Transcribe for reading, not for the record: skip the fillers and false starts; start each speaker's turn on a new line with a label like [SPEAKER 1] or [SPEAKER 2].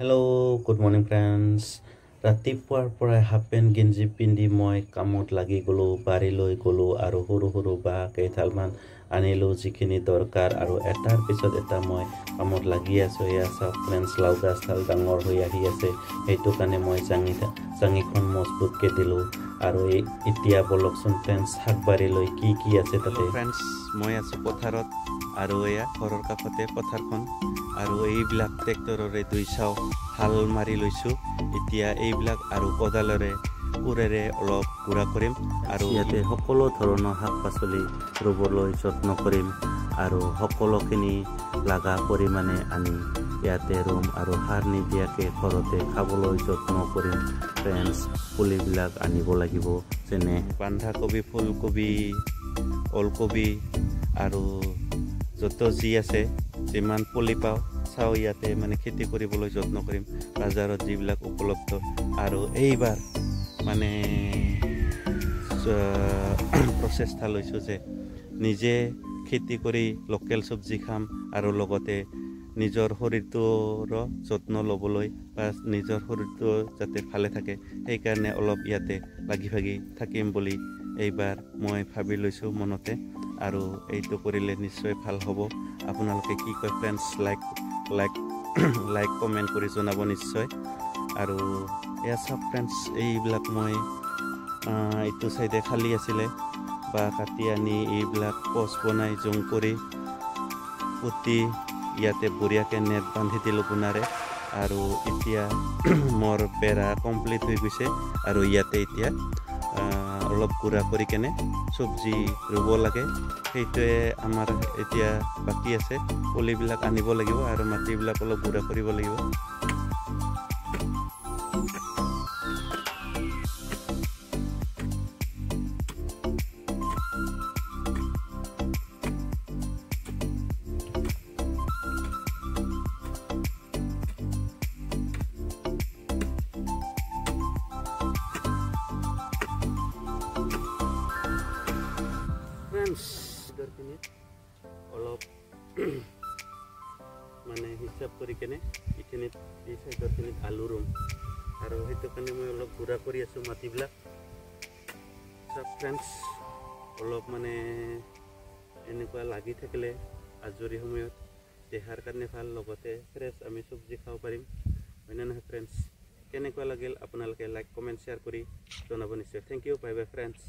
[SPEAKER 1] Hello, good morning friends. ৰাতিপুৱাৰ পৰা half pant গেঞ্জি পিন্ধি মই কামত লাগি গ'লো, বাৰীলৈ গ'লো আৰু সৰু সৰু বাঁহ কেইডালমান আনিলোঁ যিখিনি দৰকাৰ আৰু এটাৰ পিছত এটা মই কামত লাগি আছোঁ। এয়া চাওক ফ্ৰেণ্ডছ, লাও গছডাল ডাঙৰ হৈ আহি আছে, সেইটো কাৰণে মই চাঙিখন মজবুতকৈ দিলোঁ। আৰু এতিয়া বলকচোন ফ্ৰেণ্ডছ, শাক বাৰীলৈ কি আছে তাতে। ফ্ৰেণ্ডছ, মই আছোঁ পথাৰত আৰু এয়া ঘৰৰ কাষতে পথাৰখন আৰু এইবিলাক ট্ৰেক্টৰৰে দুই চাও হাল মাৰি লৈছোঁ। এতিয়া এইবিলাক আৰু কোদালেৰে কোৰেৰে অলপ গুড়া কৰিম আৰু ইয়াতে সকলো ধৰণৰ শাক পাচলি ৰুবলৈ যত্ন কৰিম আৰু সকলোখিনি লগা পৰিমাণে আনি ইয়াতে ৰুম আৰু সাৰ নিদিয়াকৈ ঘৰতে খাবলৈ যত্ন কৰিম। ফ্ৰেণ্ডছ, পুলিবিলাক আনিব লাগিব, যেনে বন্ধাকবি, ফুলকবি, ওলকবি আৰু যত যি আছে যিমান পুলি পাওঁ চাওঁ ইয়াতে মানে খেতি কৰিবলৈ যত্ন কৰিম, বজাৰত যিবিলাক উপলব্ধ। আৰু এইবাৰ মানে প্ৰচেষ্টা লৈছোঁ যে নিজে খেতি কৰি লোকেল চব্জি খাম আৰু লগতে নিজৰ শৰীৰটোৰো যত্ন ল'বলৈ বা নিজৰ শৰীৰটো যাতে ভালে থাকে সেইকাৰণে অলপ ইয়াতে লাগি ভাগি থাকিম বুলি এইবাৰ মই ভাবি লৈছোঁ মনতে। আৰু এইটো কৰিলে নিশ্চয় ভাল হ'ব। আপোনালোকে কি কয় ফ্ৰেণ্ডছ? লাইক কমেণ্ট কৰি জনাব নিশ্চয়। আৰু এয়া চাওক ফ্ৰেণ্ডছ, এইবিলাক মই এইটো চাইডে খালী আছিলে বা কাটি আনি এইবিলাক পষ্ট বনাই জং কৰি পুতি ইয়াতে বঢ়িয়াকৈ নেট বান্ধি দিলোঁ গুণাৰে। আৰু এতিয়া মোৰ বেৰা কমপ্লিট হৈ গৈছে আৰু ইয়াতে এতিয়া অলপ গুড়া কৰি কেনে চব্জি ৰুব লাগে। সেইটোৱে আমাৰ এতিয়া বাকী আছে। পুলিবিলাক আনিব লাগিব আৰু মাটিবিলাক অলপ গুড়া কৰিব লাগিব। অলপ মানে হিচাপ কৰি কেনে এইখিনিত এই চাইডৰখিনিত আলু ৰুম আৰু সেইটো কাৰণে মই অলপ গুড়া কৰি আছোঁ মাটিবিলাক। চব ফ্ৰেণ্ডছ, অলপ মানে এনেকুৱা লাগি থাকিলে আজৰি সময়ত দেহাৰ কাৰণে ভাল, লগতে ফ্ৰেছ আমি চব্জি খাব পাৰিম, হয়নে নহয় ফ্ৰেণ্ডছ? কেনেকুৱা লাগিল আপোনালোকে লাইক কমেণ্ট শ্বেয়াৰ কৰি জনাব নিশ্চয়। Thank you, bye bye friends.